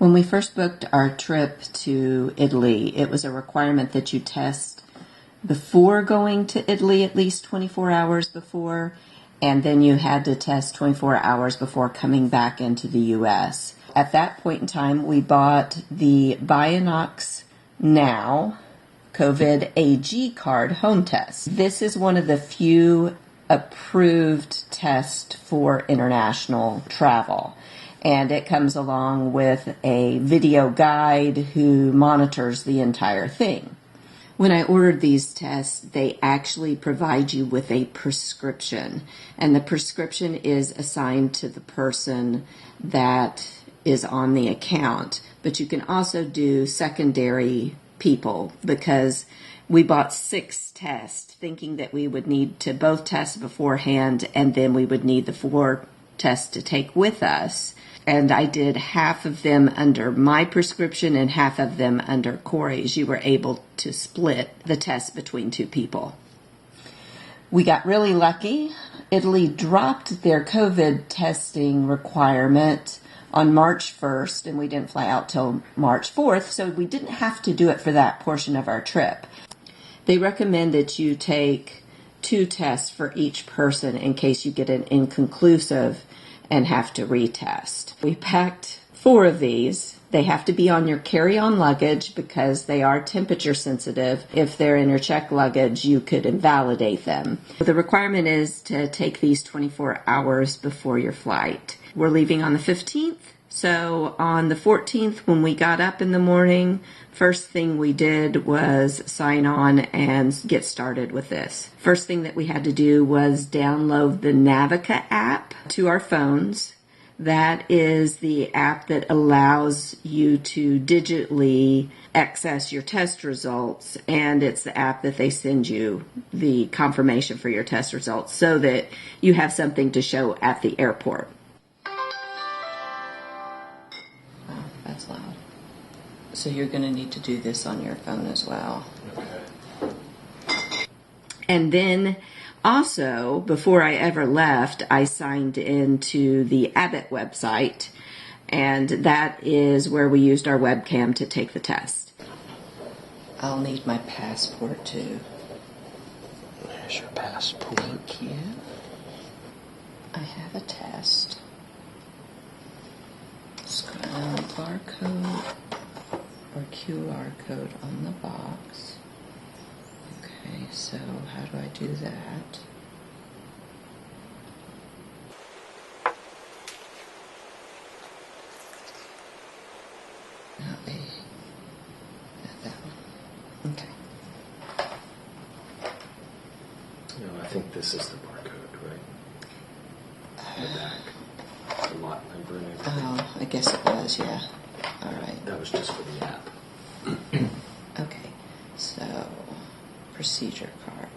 When we first booked our trip to Italy, it was a requirement that you test before going to Italy at least 24 hours before, and then you had to test 24 hours before coming back into the U.S. At that point in time, we bought the BinaxNow Covid AG card home test. This is one of the few approved tests for international travel. And it comes along with a video guide who monitors the entire thing. When I ordered these tests, they actually provide you with a prescription. And the prescription is assigned to the person that is on the account. But you can also do secondary people, because we bought 6 tests thinking that we would need to both test beforehand and then we would need the 4 tests to take with us. And I did half of them under my prescription and half of them under Corey's. You were able to split the test between 2 people. We got really lucky. Italy dropped their COVID testing requirement on March 1st, and we didn't fly out till March 4th, so we didn't have to do it for that portion of our trip. They recommend that you take 2 tests for each person in case you get an inconclusive and have to retest. We packed 4 of these. They have to be on your carry-on luggage because they are temperature sensitive. If they're in your checked luggage, you could invalidate them. The requirement is to take these 24 hours before your flight. We're leaving on the 15th. So on the 14th, when we got up in the morning, first thing we did was sign on and get started with this. First thing that we had to do was download the Navica app to our phones. That is the app that allows you to digitally access your test results, and it's the app that they send you the confirmation for your test results so that you have something to show at the airport. That's loud. So you're going to need to do this on your phone as well. Okay. And then also, before I ever left, I signed into the Abbott website, and that is where we used our webcam to take the test. I'll need my passport too. There's your passport. Thank you. I have a test. Scan barcode or QR code on the box. Okay, so how do I do that? Not that one. Okay. No, I think this is the barcode, right? The back. The lot number and everything. Oh, I guess it was, yeah. All right. That was just for the app. Okay, so procedure card.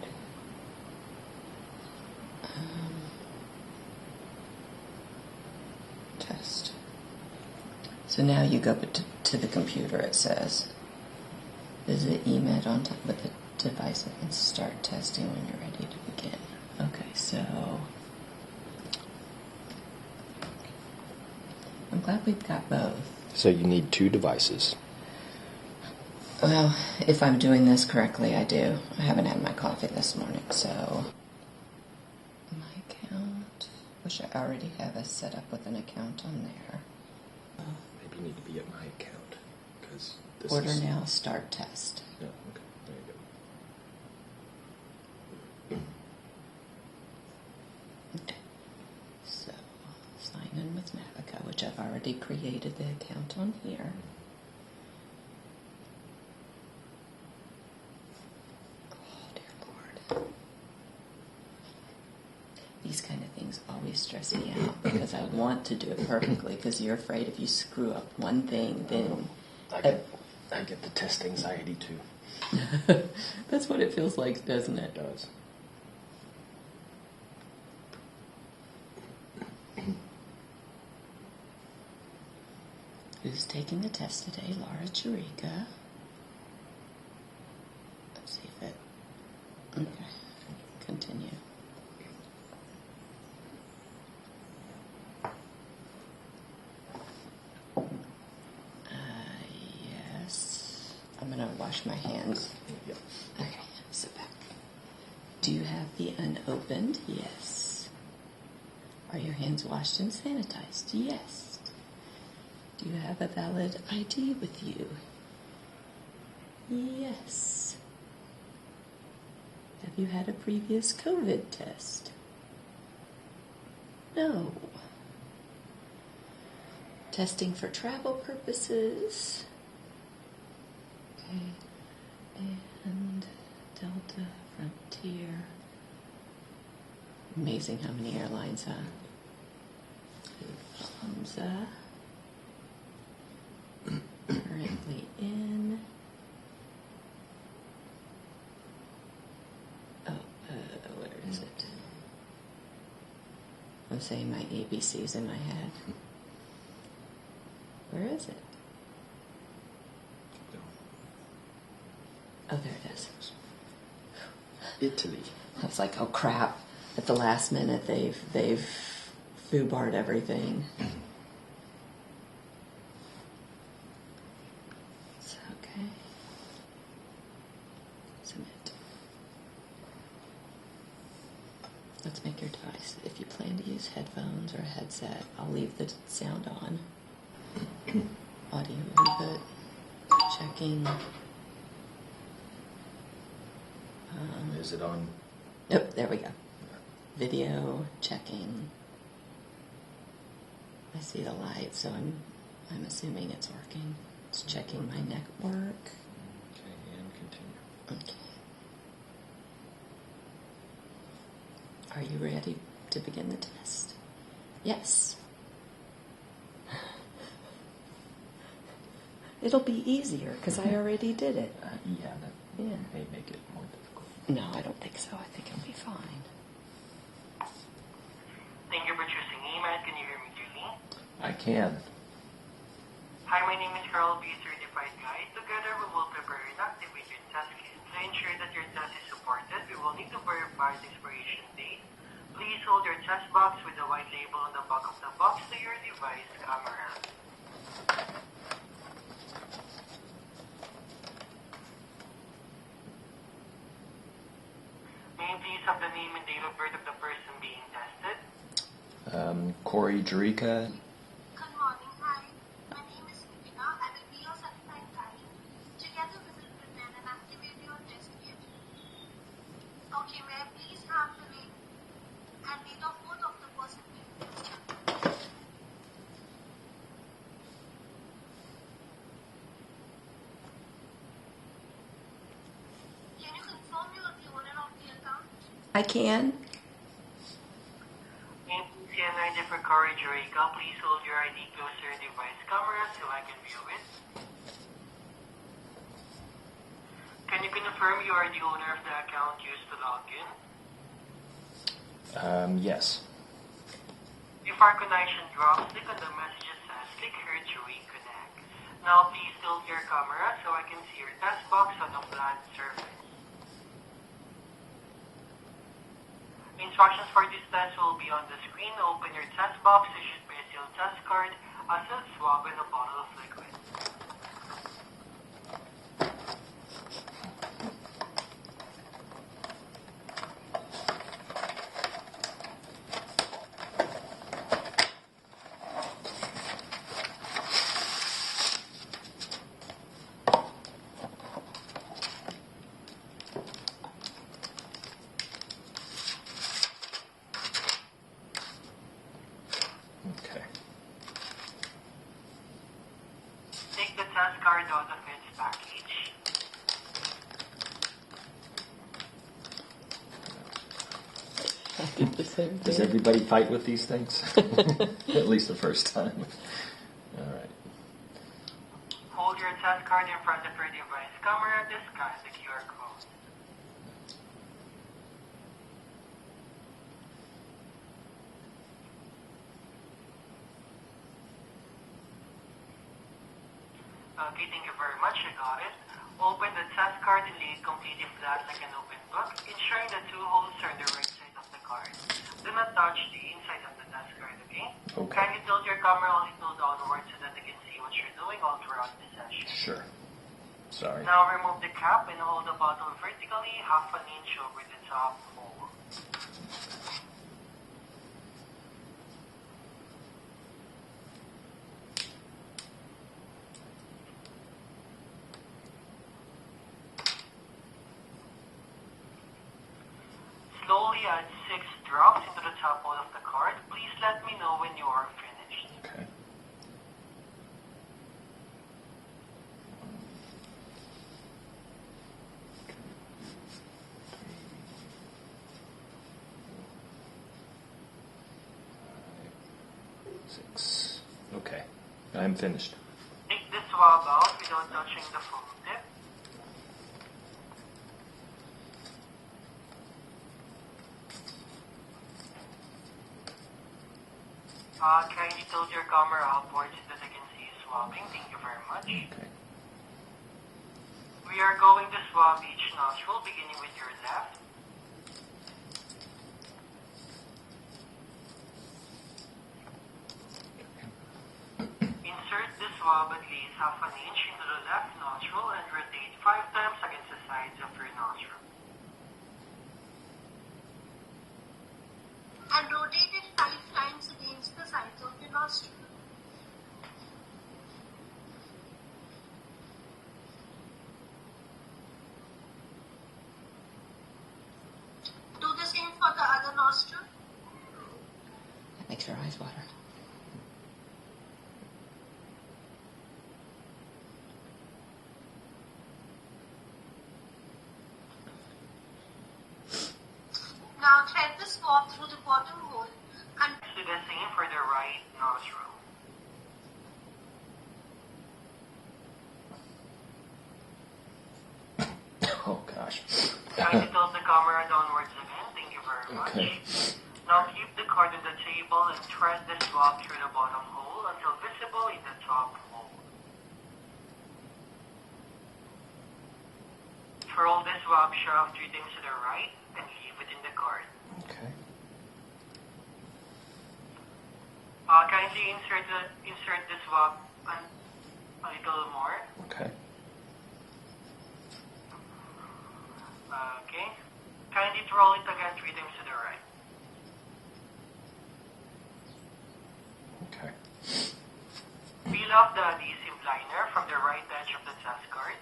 Test. So now you go to the computer, it says. Visit Emed on top of the device and start testing when you're ready to begin. Okay, so I'm glad we've got both. So you need 2 devices. Well, if I'm doing this correctly, I do. I haven't had my coffee this morning, so my account. Wish I already have us set up with an account on there. Maybe you need to be at my account, because this Order is... now, start test. Yeah, okay, there you go. Okay. So, sign in with Navica, which I've already created the account on here. Oh, dear Lord. These kind of things always stress me out because I want to do it perfectly, because you're afraid if you screw up one thing, then... I get the test anxiety too. That's what it feels like, doesn't it? It does. Who's taking the test today? Laura Chirica. Let's see if it... Okay. Continue. I'm going to wash my hands. Yep. Okay, sit back. Do you have the unopened? Yes. Are your hands washed and sanitized? Yes. Do you have a valid ID with you? Yes. Have you had a previous COVID test? No. Testing for travel purposes. Okay. And Delta, Frontier. Amazing how many airlines, huh? Lufthansa. Currently in. Where is it? I'm saying my ABCs in my head. Where is it? Oh, there it is. Italy. I was like, oh crap! At the last minute, they've foobarred everything. It's okay. Submit. Let's make your device. If you plan to use headphones or a headset, I'll leave the sound on. Audio input. Checking. Is it on? Nope, there we go. Video checking. I see the light, so I'm assuming it's working. It's checking my network. Okay, and continue. Okay. Are you ready to begin the test? Yes. It'll be easier because I already did it. Yeah, that may make it more difficult. No, I don't think so. I think it'll be fine. Thank you for choosing Emed. Can you hear me clearly? I can. Hi, my name is Carl B. Certified Guide. Together, we will prepare and activate your test kit. To ensure that your test is supported, we will need to verify the expiration date. Please hold your test box with the white label on the back of the box to your device camera. May you please have the name and date of birth of the person being tested? Corey Jerica. Good morning. Hi. My name is Navica. I will be your certified guide. Together we will prepare and activate your test kit. Okay, may I please have the name and date of birth of the person being tested? Can you confirm you are the owner of the account? I can. May you please see an ID for Corey Jerica. Please hold your ID close to your device camera so I can view it. Can you confirm you are the owner of the account used to log in? Yes. If our connection drops, click on the messages says click here to reconnect. Now please tilt your camera so I can see your test box on a flat surface. Instructions for this test will be on the screen. Open your test box, issued by a sealed test card, a sealed swab, and a bottle of liquid. Okay. Take the test card out of its package. I did the same Does thing. everybody fight with these things? At least the first time. All right. Hold your test card in front of your device camera. Scan the QR code. Okay, thank you very much. I got it. Open the test card and lay it completely flat like an open book, ensuring the two holes are on the right side of the card. Do not touch the inside of the test card, okay? Okay. Can you tilt your camera a little downwards so that they can see what you're doing all throughout the session? Sure. Sorry. Now remove the cap and hold the bottle vertically half an inch over the top hole. Slowly add 6 drops into the top hole of the card. Please let me know when you are finished. Okay. Six. Okay. I'm finished. Take the swab out without touching the foam tip. Kindly tilt your camera upwards so that I can see you swabbing. Thank you very much. Okay. We are going to swab each nostril, beginning with your left. Insert the swab at least half an inch into the left nostril and rotate 5 times against the sides of your nostril. And rotate it 5 times against the sides of the nostril. Do the same for the other nostril. That makes your eyes water. Now thread the swab through the bottom hole and Do the same for the right nostril. Oh gosh. Kindly tilt the camera downwards again. Thank you very much. Okay. Now keep the card on the table and thread the swab through the bottom hole until visible in the top hole. Roll the swab shaft 3 times to the right and leave it in the card. Okay. Kindly insert the swab a little more. Okay. Okay. Kindly roll it again 3 times to the right. Okay. Peel off the adhesive liner from the right edge of the test card.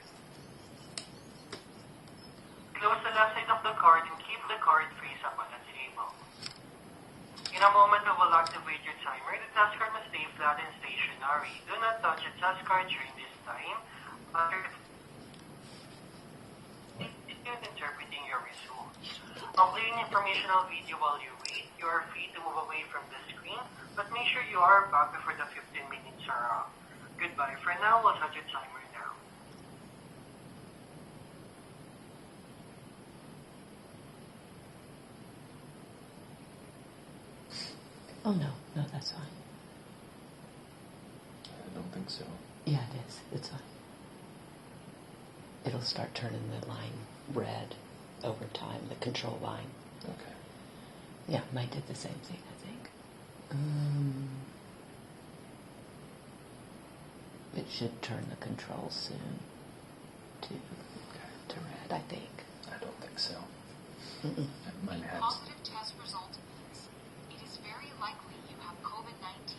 Close the left side of the card and keep the card face up on the table. In a moment, we will activate your timer. The test card must stay flat and stationary. Do not touch the test card during this time. Interpreting your results. On playing informational video while you wait, you are free to move away from the screen, but make sure you are back before the 15 minutes are up. Goodbye for now. We'll start your timer now. Oh, no, that's fine. I don't think so. Yeah, it is. It's fine. It'll start turning the line red over time, the control line. Okay. Yeah, mine did the same thing, I think. It should turn the control soon to red, I think. I don't think so. Mm-mm. Mine has. Positive test result means it is very likely you have COVID-19,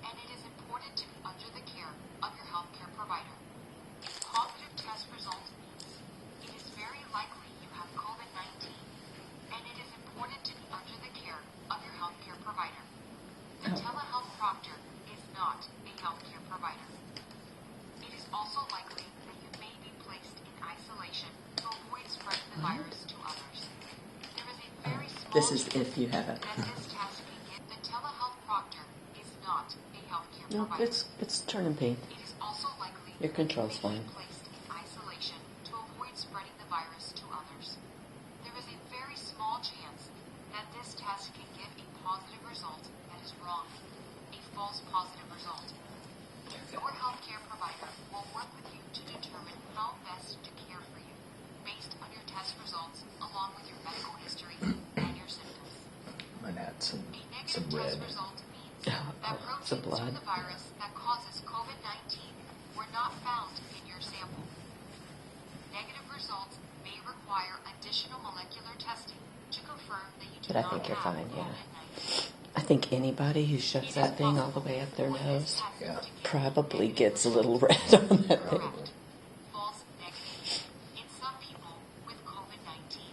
and it is important to be under the care of your healthcare provider. Positive test result means it is very likely you have COVID-19, and it is important to be under the care of your healthcare provider. The telehealth proctor is not a healthcare provider. It is also likely that you may be placed in isolation to avoid spreading the virus to others. There is a very small This is if you have a... that this test can get. The telehealth proctor is not a healthcare No, provider. it's turning pink. It is also likely Your that you control's may fine. be placed in isolation to avoid spreading the virus to others. There is a very small chance that this test can give a positive result that is wrong, a false positive result. Your healthcare provider will work with you to determine how best to care for you, based on your test results, along with your medical history and your symptoms. Mine had some A negative red. test result means that some proteins blood. of the virus that causes COVID-19 were not found in your sample. require additional molecular testing to confirm that you do But I not think you're have fine, yeah. COVID-19. I think anybody who shoves that thing all the way up their nose Yeah. probably gets a little red on that thing. Correct. False negative. In some people with COVID-19.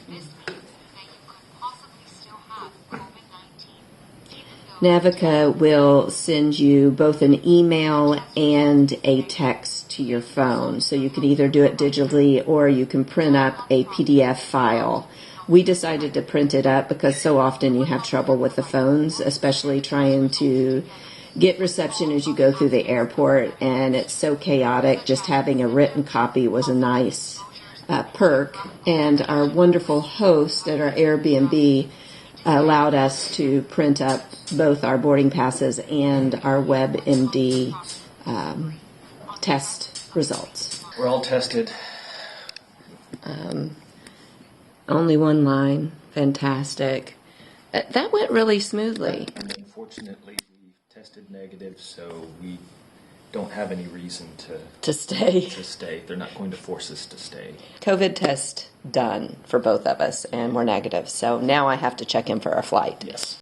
This means that you could possibly still have COVID-19, even though Navica will send you both an email and a text to your phone. So you can either do it digitally or you can print up a PDF file. We decided to print it up because so often you have trouble with the phones, especially trying to get reception as you go through the airport, and it's so chaotic. Just having a written copy was a nice perk, and our wonderful host at our Airbnb allowed us to print up both our boarding passes and our WebMD test results. We're all tested. Only one line. Fantastic. That went really smoothly. And unfortunately, we tested negative, so we don't have any reason To stay. to stay. They're not going to force us to stay. COVID test done for both of us, and we're negative. So now I have to check in for our flight. Yes.